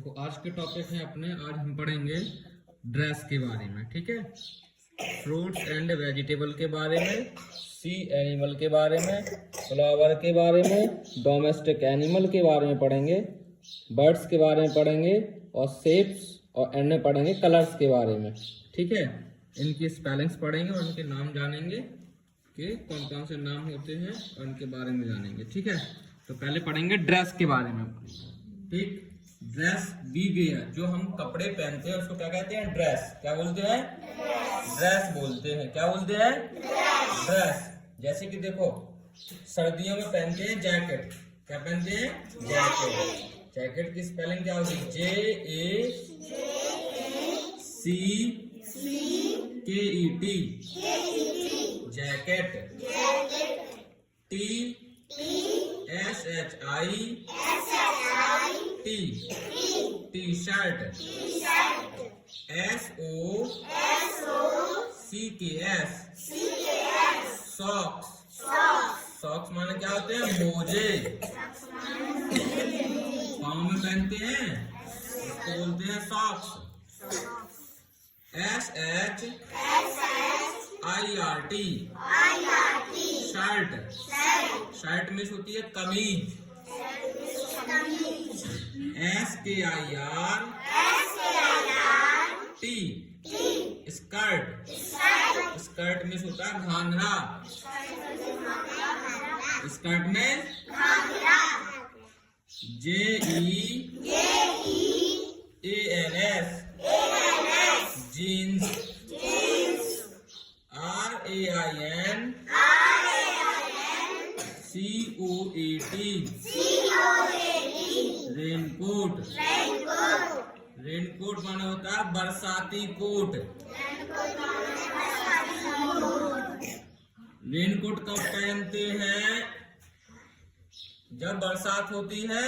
देखो आज के टॉपिक है अपने, आज हम पढ़ेंगे ड्रेस के बारे में। ठीक है, फ्रूट्स एंड वेजिटेबल के बारे में, सी एनिमल के बारे में, फ्लावर के बारे में, डोमेस्टिक एनिमल के बारे में पढ़ेंगे, बर्ड्स के बारे में पढ़ेंगे और शेप्स और एंड में पढ़ेंगे कलर्स के बारे में। ठीक है, इनकी स्पेलिंग्स पढ़ेंगे और उनके नाम जानेंगे कि कौन कौन से नाम होते हैं और उनके बारे में जानेंगे। ठीक है, तो पहले पढ़ेंगे ड्रेस के बारे में। ठीक, ड्रेस बी वेयर, जो हम कपड़े पहनते हैं उसको क्या कहते हैं? ड्रेस। क्या बोलते हैं? ड्रेस बोलते हैं। क्या बोलते हैं? ड्रेस। जैसे कि देखो सर्दियों में पहनते हैं जैकेट। क्या पहनते हैं? जैकेट। जैकेट की स्पेलिंग क्या होगी? JACKET। Jacket. TSHIT। T shirt. SOCKS। Socks. Socks माने क्या होते हैं? मोजे। पाँव में पहनते हैं उसको बोलते हैं सॉक्स। SHIRT। शर्ट। शर्ट में होती है कमीज। SKIRT। स्कर्ट। स्कर्ट में होता है घाघरा। स्कर्ट में JEANS। Jeans. RAINCOAT। Raincoat. Raincoat माने होता है बरसाती कोट। रेनकोट कब पहनते हैं? जब बरसात होती है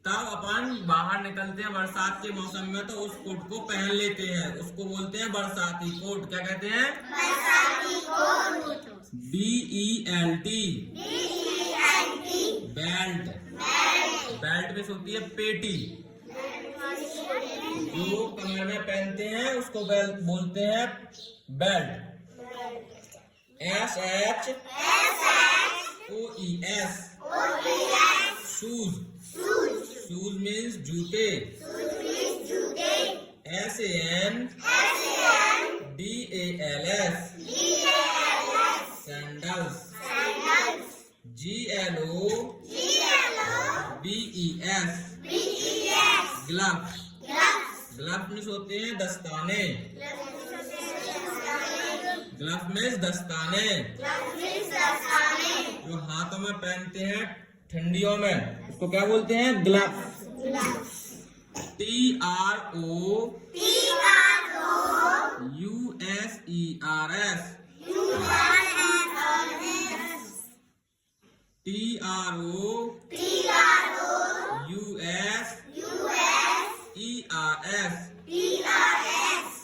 तब अपन बाहर निकलते हैं बरसात के मौसम में, तो उस कोट को पहन लेते हैं, उसको बोलते हैं बरसाती कोट। क्या कहते हैं? बरसाती कोट। BELT। बेल्ट। बेल्ट में होती है पेटी। जो कमर में पहनते हैं उसको बेल्ट बोलते हैं belt. SHOES। Shoes. Shoes means जूते। SANDALS। Sandals. GLOVES। Gloves. Gloves means होते हैं दस्ताने। ग्लव्स मीन्स दस्ताने, जो हाथों में पहनते हैं ठंडियों में, उसको क्या बोलते हैं? Gloves. TROUSERS।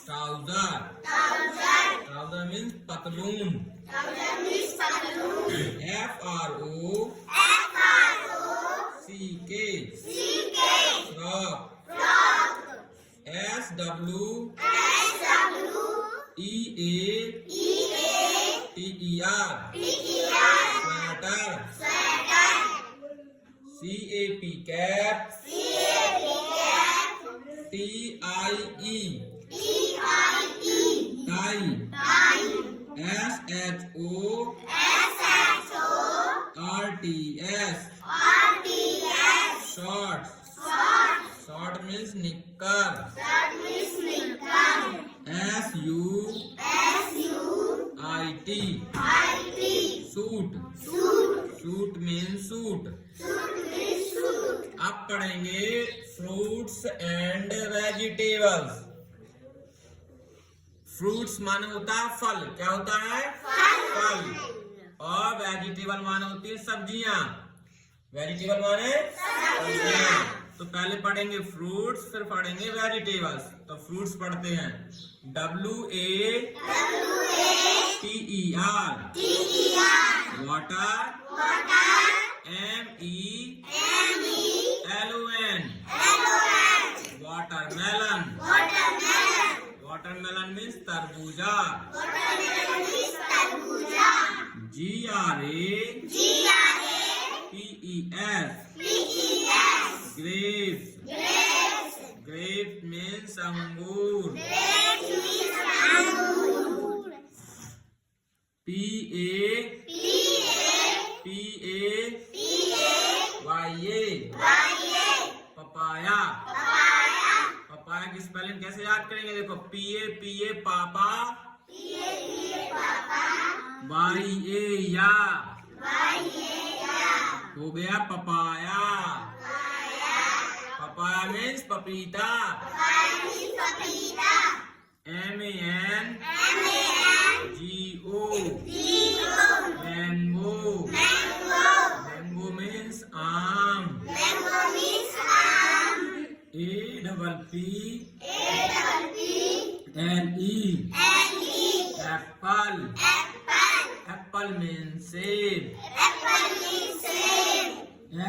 Trouser. Trouser means पतलून। FROCK। Frock. SWEATER। Sweater. CAP। Cap. TIE। Tie. SHORTS। Shorts. Short means निक्कर। SUIT। Suit. Suit means suit. अब पढ़ेंगे फ्रूट्स एंड वेजिटेबल्स। फ्रूट्स माने होता है फल। क्या होता है? फल। और वेजिटेबल माने होती है सब्जियां। वेजिटेबल माने सब्जियां। तो पहले पढ़ेंगे फ्रूट्स, फिर पढ़ेंगे वेजिटेबल्स। तो फ्रूट्स पढ़ते हैं WATER। Water. MELON। Watermelon, watermelon means तरबूजा, GRAPES, ग्रेप्स, ग्रेप मीन्स अंगूर, PAPAYA, पपाया, पपाया की स्पेलिंग कैसे याद करेंगे? देखो PA पापा, YA या, हो गया पपाया, पपाया मीन्स पपीता, MANGO, मैंगो, मैंगो मीन्स आम, APPLE, एप्पल, एप्पल मीन्स सेब,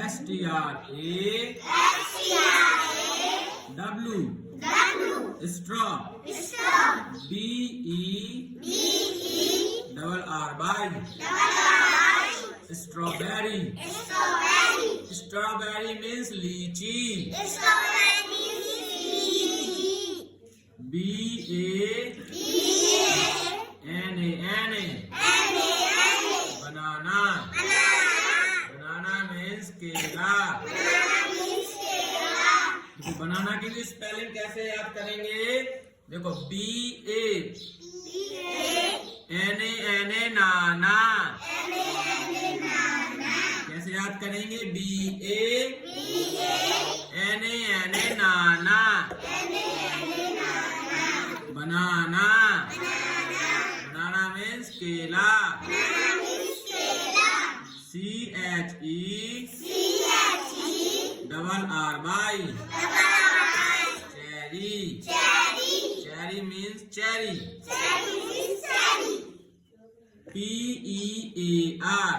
STRAW, straw, BERRY, strawberry, strawberry means लीची, BANANA, बनाना, बनाना मीन्स केला। तो बनाना की भी स्पेलिंग कैसे याद करेंगे? देखो BANANA नाना, कैसे याद करेंगे? BANANA नाना, बनाना, बनाना मीन्स केला, CHERRY, cherry, cherry means cherry, PEAR,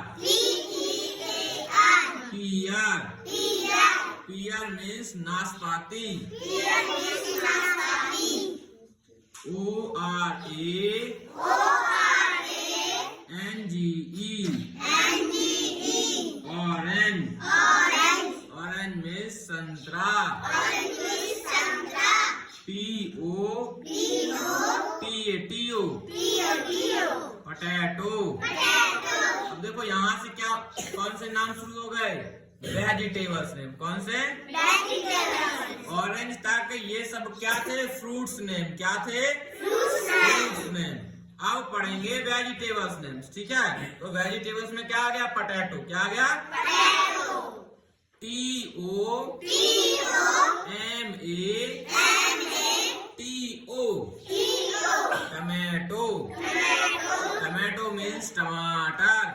पियर मीन्स नाशपाती, ORANGE, ऑरेंज, ऑरेंज मीन्स संतरा, POTATO, पोटैटो। अब देखो यहाँ से क्या कौन से नाम शुरू हो गए? Vegetables name. कौन से? ऑरेंज तक ये सब क्या थे? Fruits name. क्या थे? Fruits name. अब पढ़ेंगे वेजिटेबल्स नेम्स, ठीक है? तो वेजिटेबल्स में क्या आ गया? पोटैटो। क्या आ गया? TOMATO, टमाटो, टमाटो मीन्स टमाटर,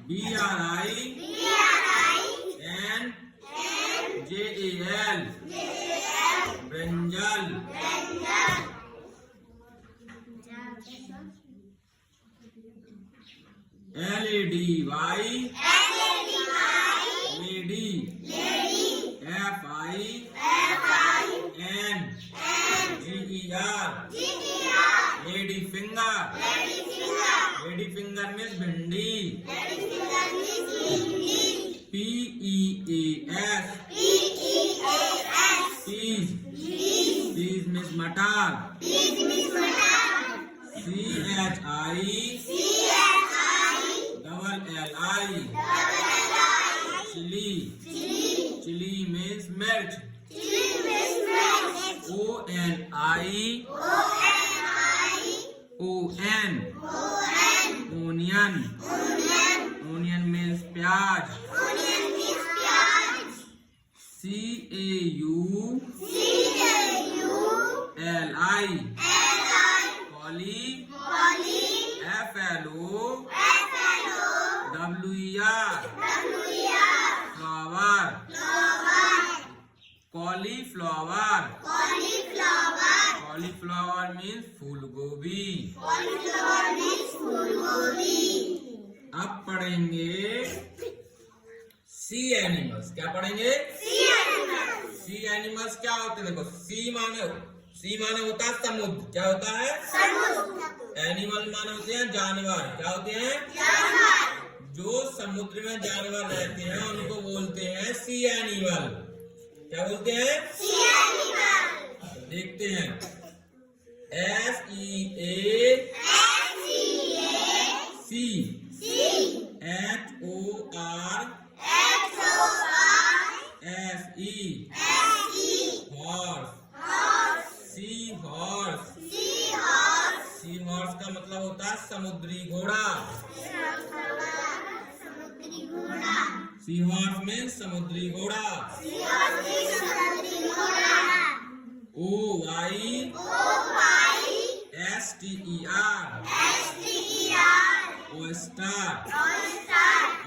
BRINJAL, brinjal, LADY, lady, FINGER, lady finger, lady finger means भिंडी, PEAS, पीज, पीज मीन्स मटर, CHILLI, चिली, चिली मीन्स मिर्च, ONION, ओनियन, ओनियन मीन्स प्याज, CAULI, cauli, FLOWER, flower, cauliflower, cauliflower means फूल गोभी। अब पढ़ेंगे सी animals. क्या पढ़ेंगे? सी एनिमल्स। एनिमल्स क्या होते हैं? देखो सी माने होता है समुद्र। क्या होता है? समुद्र। एनिमल माने होते हैं जानवर। क्या होते हैं? जानवर। जो समुद्र में जानवर रहते हैं उनको बोलते हैं सी एनिमल। क्या बोलते हैं? सी एनिमल। देखते हैं SEA सी HORSE horse. Sea horse. Sea horse का मतलब होता है समुद्री घोड़ा। सी हॉर्स में समुद्री घोड़ा। OYSTER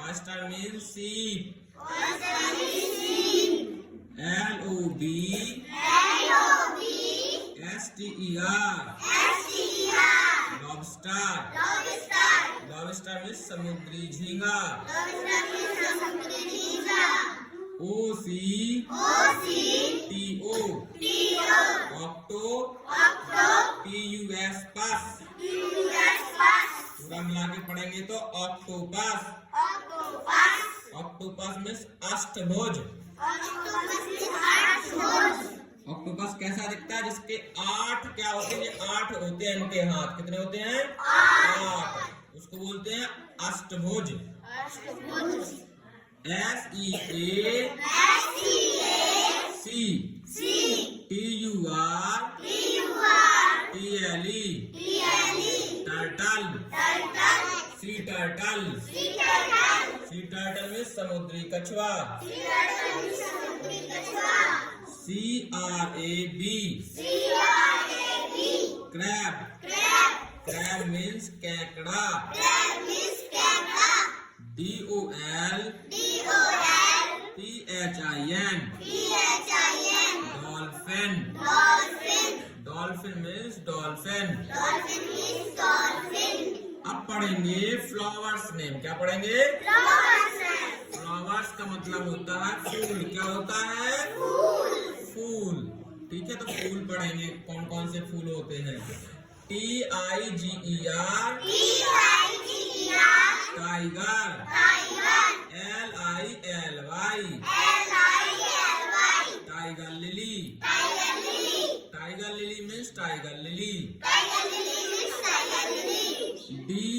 oyster means sheep। LOBSTER lobster means समुद्री झींगा। OCTO OCTOPUS पूरा मिला के पढ़ेंगे तो ऑक्टोपस। ऑक्टोपस मीन्स अष्टभुज। ऑक्टोपस कैसा दिखता है? जिसके 8 क्या होते हैं? 8 होते हैं इनके हाथ। कितने होते हैं? 8। उसको बोलते हैं अष्टभुज। SEATURTLE सी टर्टल में समुद्री कछुआ। CRAB क्रैब मीन्स केकड़ा। DOLPHIN dolphin means dolphin. अब पढ़ेंगे फ्लावर्स नेम। क्या पढ़ेंगे? फ्लावर्स का मतलब होता है फूल। क्या होता है? फूल। ठीक है, तो फूल पढ़ेंगे कौन कौन से फूल होते हैं। TIGER tiger. LILY tiger lily. Tiger lily means tiger lily. DAISY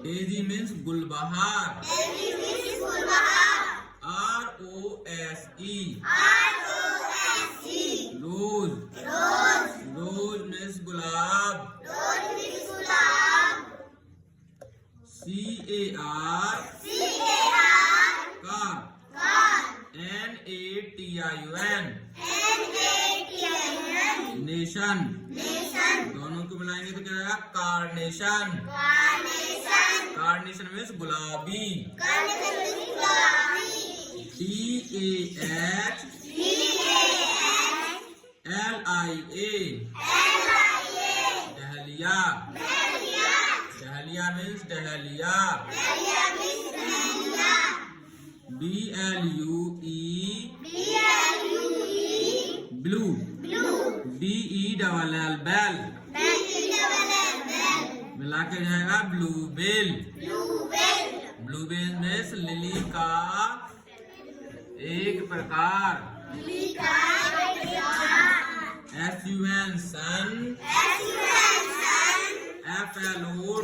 daisy means गुलबहार। ROSE रोज मीन्स गुलाब। CAR NATION nation. दोनों को मिलाएंगे तो क्या रहेगा? कार्नेशन। कार्नेशन मीन्स गुलाबी। DAHLIA dahlia means dahlia. BLUE blue. BELL bell मिला के जाएगा ब्लूबेल। ब्लूबेल मीन्स लिली का एक प्रकार। SUN सन। FLOWER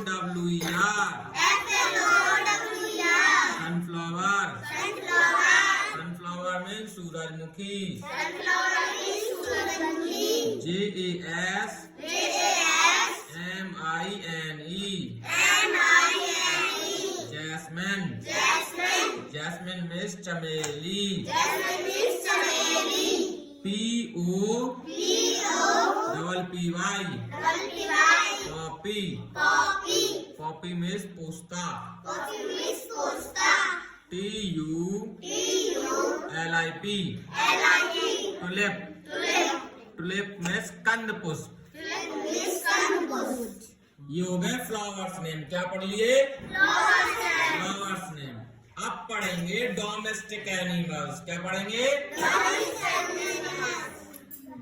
सनफ्लावर मीन्स सूरजमुखी। JASMINE जैस्मिन मीन्स चमेली। POPPY पॉपी मीन्स पोस्ता। TULIP टुलिप मीन्स कंद पुष्प। ये हो गए फ्लावर्स नेम। क्या पढ़ लिए? पढ़ेंगे डोमेस्टिक एनिमल्स। क्या पढ़ेंगे?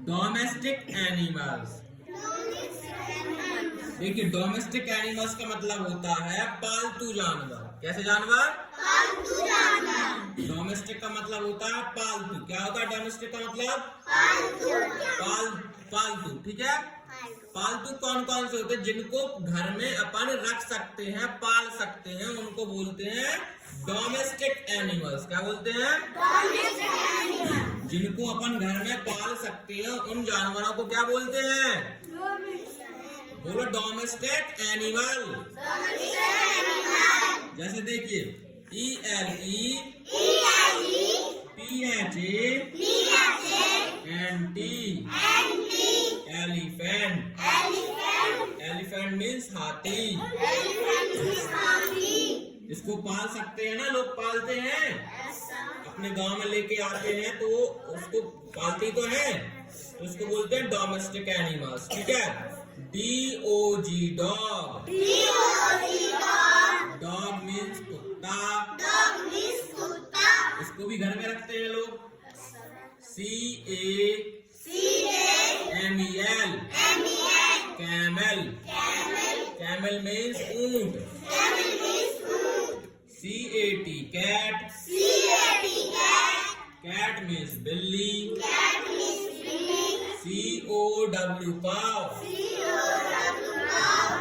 Domestic animals. देखिए डोमेस्टिक एनिमल्स का मतलब होता है पालतू जानवर। कैसे जानवर? पालतू जानवर। डोमेस्टिक का मतलब होता है पालतू। क्या होता है डोमेस्टिक का मतलब? पालतू। ठीक है। पालतू कौन कौन से होते हैं? जिनको घर में अपन रख सकते हैं, पाल सकते हैं, उनको बोलते हैं डोमेस्टिक एनिमल्स। क्या बोलते हैं? Domestic animals. जिनको अपन घर में पाल सकते हैं उन जानवरों को क्या बोलते हैं? बोलो डोमेस्टिक एनिमल। जैसे देखिए ELE PHANT elephant. Elephant means हाथी। इसको पाल सकते हैं ना, लोग पालते हैं, अपने गांव में लेके आते हैं तो उसको पालते तो हैं, तो उसको बोलते हैं डोमेस्टिक एनिमल्स। ठीक है। DOG dog. डॉग मीन्स कुत्ता। इसको भी घर में रखते हैं लोग। CAMEL camel. कैमल मीन्स ऊंट। CAT cat. कैट मीन्स बिल्ली। COW cow.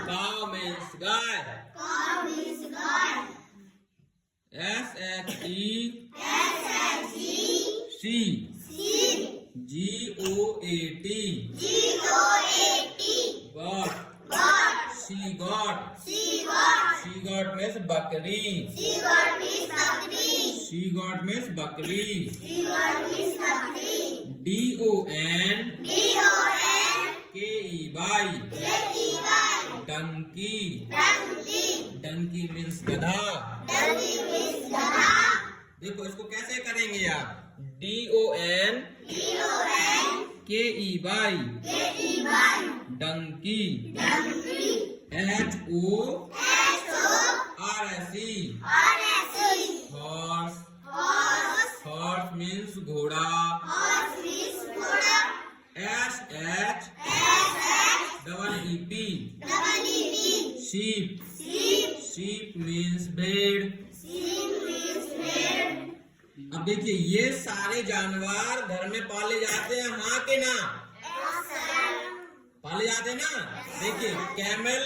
काव मीन्स गाय। SHE GOAT goat. She goat means बकरी। शी गॉट मीन्स बकरी। DONKEY donkey. डंकी मीन्स गधा। देखो इसको कैसे करेंगे आप? DONKEY donkey. HORSE horse. Horse means घोड़ा। SHEEP sheep. शीप मीन्स भेड़। अब देखिए ये सारे जानवर घर में पाले जाते हैं, हाँ के ना? पाले जाते हैं ना। देखिए कैमल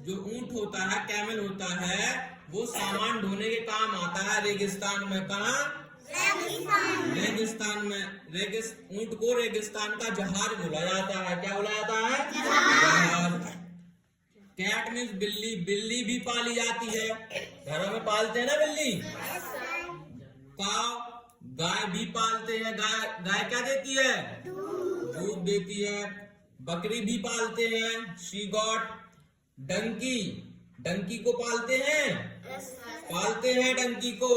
जो ऊंट होता है, कैमल होता है, वो सामान ढोने के काम आता है रेगिस्तान में। कहाँ? रेगिस्तान में। ऊंट को रेगिस्तान का जहाज बोला जाता है। क्या बोला जाता है? जहाज। कैट मीन्स बिल्ली। बिल्ली भी पाली जाती है, घरों में पालते हैं ना बिल्ली। काव गाय भी पालते हैं। गाय क्या देती है? दूध देती है। बकरी भी पालते हैं। She got. डंकी। डंकी को पालते हैं। पालते हैं डंकी को,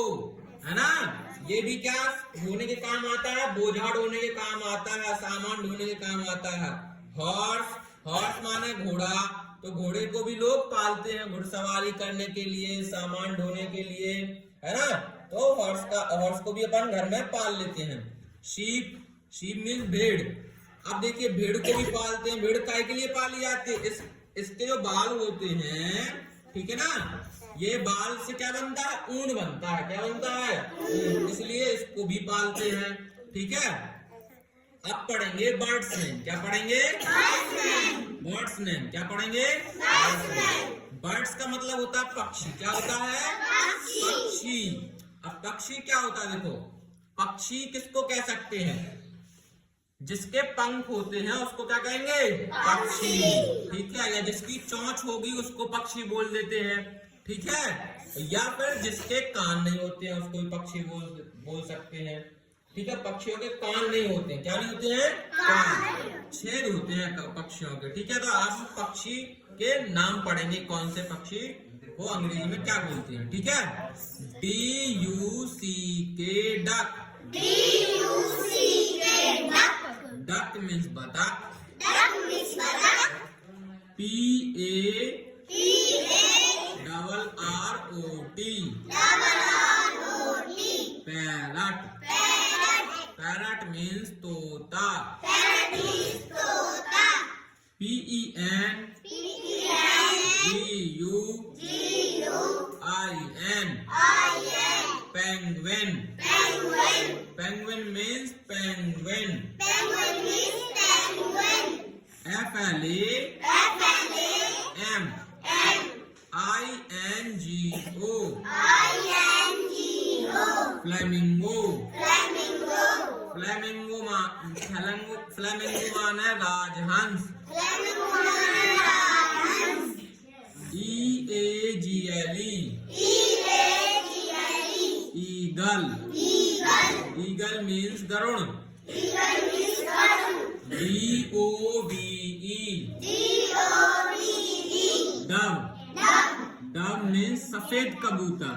है ना। ये भी क्या ढोने के काम आता है? बोझा ढोने के काम आता है, सामान ढोने के काम आता है। हॉर्स। हॉर्स माने घोड़ा, तो घोड़े को भी लोग पालते हैं घुड़सवारी करने के लिए, सामान ढोने के लिए, है ना। तो हॉर्स को भी अपन घर में पाल लेते हैं। शीप। शीप मीन्स भेड़। अब देखिए भेड़ को भी पालते हैं। भेड़ काय के लिए पाली जाती है? इसके जो बाल होते हैं, ठीक है ना, ये बाल से क्या बनता है? ऊन बनता है। क्या बनता है? ऊन। इसलिए इसको भी पालते हैं। ठीक है। अब पढ़ेंगे बर्ड्स नेम। क्या पढ़ेंगे? Birds name. क्या पढ़ेंगे? बर्ड्स का मतलब होता है पक्षी। क्या होता है? पक्षी। अब पक्षी क्या होता है? देखो पक्षी किसको कह सकते हैं? जिसके पंख होते हैं उसको क्या कहेंगे? पक्षी। ठीक है। या जिसकी चोंच होगी उसको पक्षी बोल देते हैं। ठीक है। या फिर जिसके कान नहीं होते हैं उसको भी पक्षी बोल सकते हैं। ठीक है। पक्षियों के कान नहीं होते हैं। क्या नहीं होते हैं? कान। छेद होते हैं पक्षियों के। ठीक है। तो आप पक्षी के नाम पढ़ेंगे, कौन से पक्षी वो अंग्रेजी में क्या बोलते हैं। ठीक है। DUCK duck. डक मीन्स बतख। PARROT पैरट, पैरट मीन्स तोता, PENGUIN, penguin, penguin means penguin, FLAMINGO, flamingo, flamingo माने राजहंस, EAGLE, ईगल, ईगल मीन्स गरुड़, DOVE, डव, डव मीन्स सफेद कबूतर,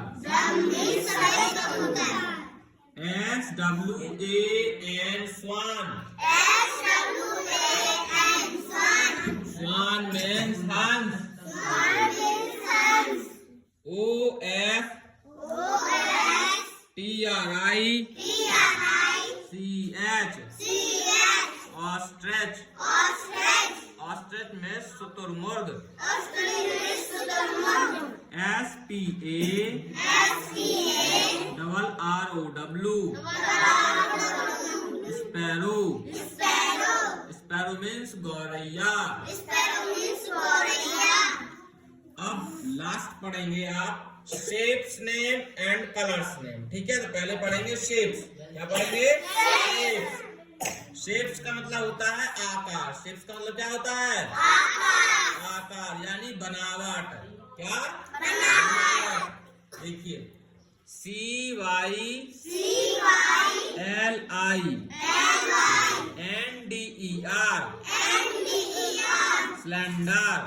SWAN, स्वान, स्वान मीन्स हंस, OSTRICH, ऑस्ट्रिच, ऑस्ट्रिच में शुतुरमुर्ग, SPARROW, स्पैरो, स्पैरो मीन्स गौरैया। अब लास्ट पढ़ेंगे आप shapes name and colours name, ठीक है। तो पहले पढ़ेंगे शेप्स, क्या पढ़ेंगे? शेप्स, शेप्स का मतलब होता है आकार, शेप्स का मतलब क्या होता है? आकार यानी बनावट, क्या? बनावट। देखिए CYLINDER, स्लेंडर,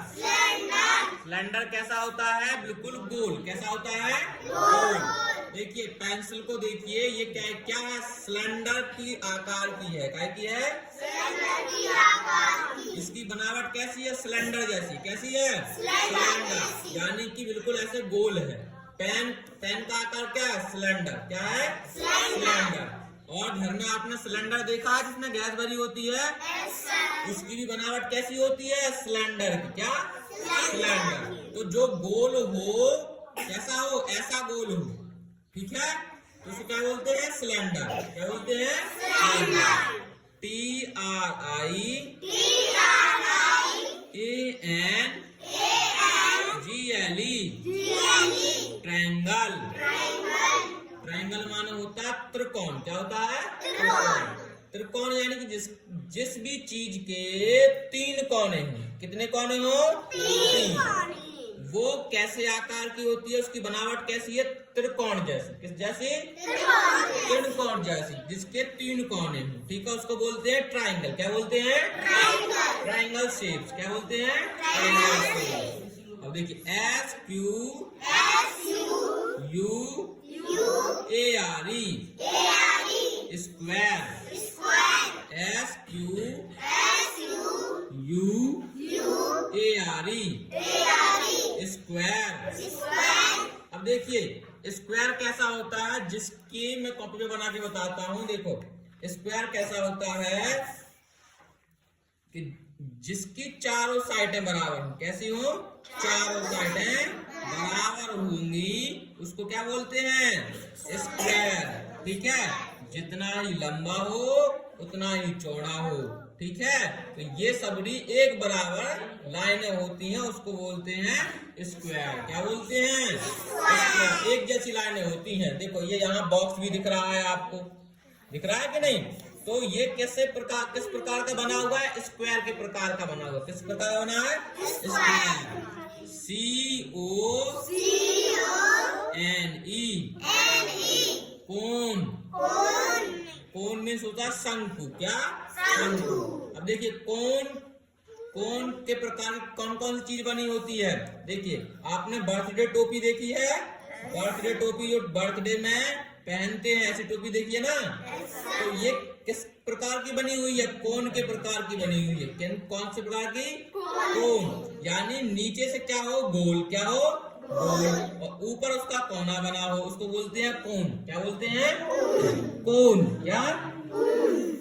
स्लेंडर कैसा होता है? बिल्कुल गोल, कैसा होता है? गोल। देखिए पेंसिल को देखिए, ये क्या है? सिलेंडर की आकार की है, क्या की है? इसकी बनावट कैसी है? सिलेंडर जैसी, कैसी है? सिलेंडर, यानी कि बिल्कुल ऐसे गोल है। पेन का आकार क्या है? सिलेंडर, क्या है? सिलेंडर। और घर में आपने सिलेंडर देखा है जिसमें गैस भरी होती है, उसकी भी बनावट कैसी होती है? सिलेंडर की, क्या? सिलेंडर। तो जो गोल हो, कैसा हो? ऐसा गोल हो, ठीक है, तो उसको क्या बोलते हैं? सिलेंडर। क्या बोलते हैं? सिलेंडर। TRIANGLE, ट्रायंगल, ट्रायंगल माने होता है त्रिकोण, क्या होता है? त्रिकोण। त्रिकोण यानी कि जिस भी चीज के 3 कोने हैं, कितने कोने हो? 3। वो कैसे आकार की होती है? उसकी बनावट कैसी है? त्रिकोण जैसी, किस जैसी? त्रिकोण जैसी, जिसके 3 कोने हो, ठीक है, उसको बोलते हैं ट्रायंगल। क्या बोलते हैं? ट्रायंगल शेप्स, क्या बोलते हैं? Triangle shapes. अब देखिए SQUARE, स्क्वायर, SQUARE, स्क्वायर। अब देखिए स्क्वायर कैसा होता है, जिसकी मैं कॉपी में बना के बताता हूँ। देखो स्क्वायर कैसा होता है कि जिसकी चारों साइडें बराबर हो, कैसी हो? चारों साइडें बराबर होंगी, उसको क्या बोलते हैं? स्क्वायर, ठीक है। जितना ही लंबा हो उतना ही चौड़ा हो, ठीक है। तो ये सबरी एक बराबर लाइनें होती हैं, उसको बोलते हैं स्क्वायर। क्या बोलते हैं? स्क्वायर। एक जैसी लाइनें होती हैं। देखो ये यहाँ बॉक्स भी दिख रहा है, आपको दिख रहा है कि नहीं? तो ये किस प्रकार का बना हुआ है? स्क्वायर के प्रकार का बना हुआ। किस प्रकार का बना है? स्क्वायर। CONE, कोन, कोन मीन्स होता है शंकु, क्या? शंकु। अब देखिए कोन के प्रकार कौन कौन सी चीज बनी होती है? देखिए आपने बर्थडे टोपी देखी है? बर्थडे टोपी जो बर्थडे में पहनते हैं, ऐसी टोपी देखिए ना। तो ये किस प्रकार की बनी हुई है? कोन के प्रकार की बनी हुई है। कौन से प्रकार की? कोन, यानी नीचे से क्या हो? गोल, क्या हो? और ऊपर उसका कोना बना हो उसको बोलते हैं कोन। क्या बोलते हैं? कोन। क्या?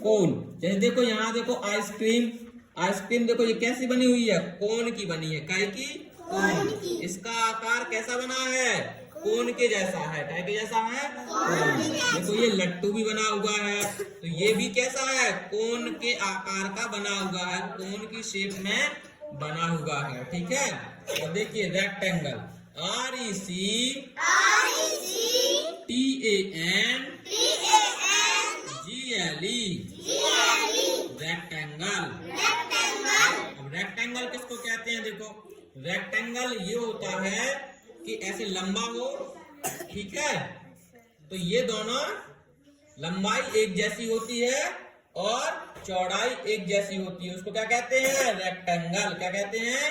कोन। जैसे देखो यहाँ देखो आइसक्रीम, आइसक्रीम देखो ये कैसी बनी हुई है? कोन की बनी है। काय की? कोन। इसका आकार कैसा बना है? कोन के जैसा है। काय के जैसा है? कोन। देखो ये लट्टू भी बना हुआ है, तो ये भी कैसा है? कोन के आकार का बना हुआ है, कोन की शेप में बना हुआ है। ठीक है। और देखिए रेक्टेंगल, RECTANGLE, रेक्टेंगल। अब रेक्टेंगल किसको कहते हैं? देखो रेक्टेंगल ये होता है कि ऐसे लंबा हो, ठीक है, तो ये दोनों लंबाई एक जैसी होती है और चौड़ाई एक जैसी होती है, उसको क्या कहते हैं? रेक्टेंगल। क्या कहते हैं?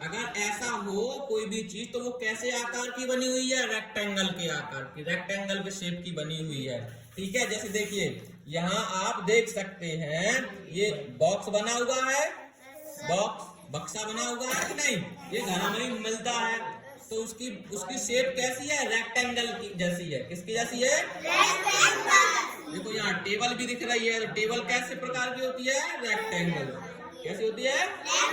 अगर ऐसा हो कोई भी चीज तो वो कैसे आकार की बनी हुई है? रेक्टेंगल के आकार की, रेक्टेंगल के शेप की बनी हुई है। ठीक है। जैसे देखिए यहाँ आप देख सकते हैं ये बॉक्स बना हुआ है, बॉक्स बक्सा बना हुआ है कि नहीं? ये घर में मिलता है, तो उसकी शेप कैसी है? रेक्टेंगल की जैसी है। किसकी जैसी है? देखो यहाँ टेबल भी दिख रही है, तो टेबल कैसे प्रकार की होती है? रेक्टेंगल। कैसी होती है?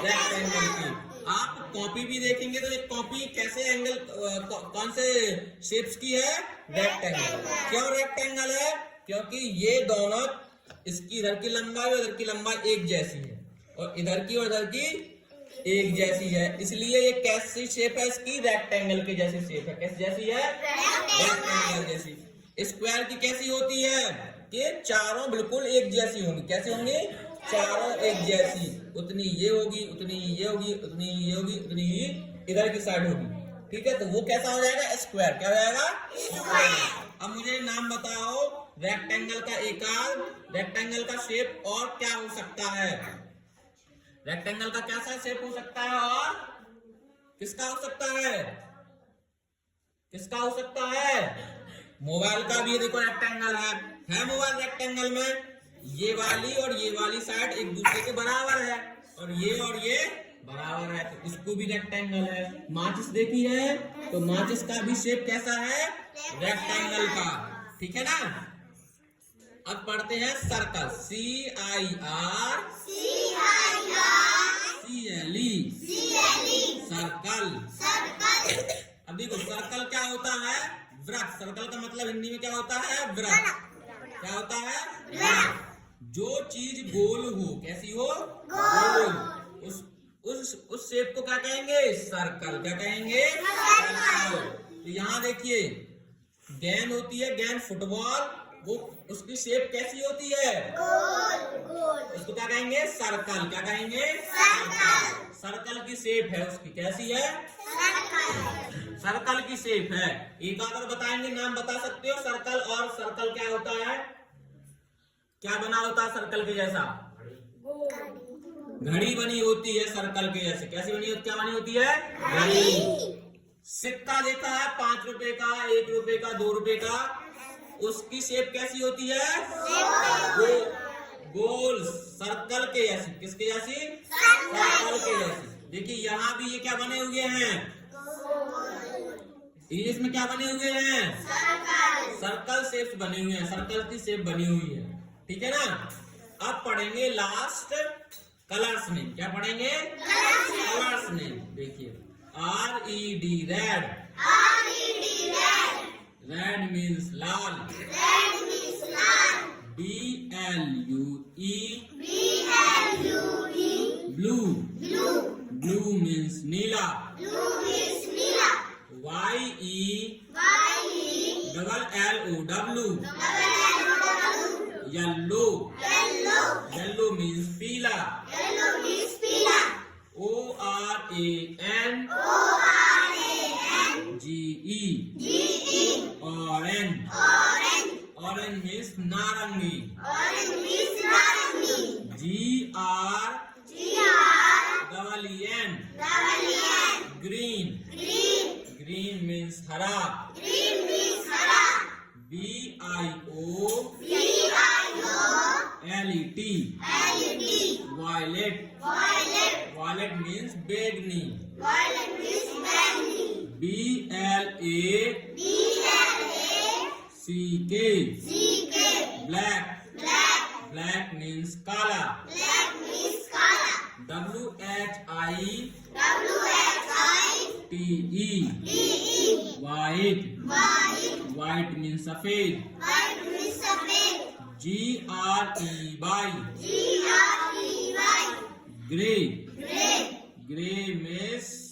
रेक्टेंगल की। आप कॉपी भी देखेंगे तो एक कॉपी कैसे एंगल कौन से शेप्स की है? रेक्टेंगल। क्यों रेक्टेंगल है? क्योंकि ये दोनों, इसकी इधर की लंबाई और इधर की लंबाई एक जैसी है, और इधर की और इधर की एक जैसी है, इसलिए ये कैसी शेप है इसकी? रेक्टेंगल की जैसी शेप है। कैसी जैसी है? रेक्टेंगल जैसी। स्क्वायर की कैसी होती है? कि चारों बिल्कुल एक जैसी होंगी। कैसी होंगी? चारों एक जैसी। उतनी ये होगी, उतनी ये होगी, उतनी ये होगी, उतनी इधर की साइड होगी। ठीक है। तो वो कैसा हो जाएगा? स्क्वायर। क्या हो जाएगा? स्क्वायर। अब मुझे नाम बताओ रेक्टेंगल का आकार, रेक्टेंगल का शेप और क्या हो सकता है? रेक्टेंगल का कैसा शेप हो सकता है और किसका हो सकता है? किसका हो सकता है? मोबाइल का भी देखो रेक्टेंगल है मोबाइल रेक्टेंगल में। ये वाली और ये वाली साइड एक दूसरे के बराबर है, और ये बराबर है, तो इसको भी रेक्टेंगल है। माचिस देखी है, तो माचिस का भी शेप कैसा है? रेक्टेंगल का। ठीक है ना। अब पढ़ते हैं सर्कल, CIRCLE, सर्कल। अब देखो सर्कल क्या होता है? वृत्त। सर्कल का मतलब हिंदी में क्या होता है? वृत्त। क्या होता है? वृत्त। जो चीज गोल हो, कैसी हो? गोल। उस शेप को क्या कहेंगे? सर्कल। क्या कहेंगे? सर्कल। तो यहाँ देखिए गेंद होती है, गेंद फुटबॉल, वो उसकी शेप कैसी होती है? गोल। उसको क्या कहेंगे? सर्कल। क्या कहेंगे? सर्कल। सर्कल की शेप है उसकी। कैसी है? सर्कल की शेप है। एक आकर बताएंगे, नाम बता सकते हो? सर्कल। और सर्कल क्या होता है? क्या बना होता है सर्कल के जैसा? घड़ी बनी होती है सर्कल के जैसे। कैसी बनी होती? क्या बनी होती है? घड़ी। सिक्का देखा है 5 रुपए का, 1 रुपए का, 2 रुपए का, उसकी शेप कैसी होती है? गोल। सर्कल के जैसी। किसके जैसी? सर्कल के जैसी। देखिए यहाँ भी ये क्या बने हुए हैं? इसमें क्या बने हुए हैं? सर्कल शेप्स बने हुए हैं, सर्कल की शेप बनी हुई है। ठीक है ना। अब पढ़ेंगे लास्ट कलर्स नेम। क्या पढ़ेंगे? Colours name. देखिए RED, रेड। रेड मीन्स लाल। BLUE, blue. ब्लू मीन्स नीला। YELLOW, yellow. येलो मीन्स पीला। ORANGE, orange. ऑरेंज मीन्स नारंगी। GREEN, green. ग्रीन मीन्स हरा। VIOLET, violet. वायलेट मीन्स बैगनी। BLACK black black means kala WHITE white white means सफेद GREY gray gray means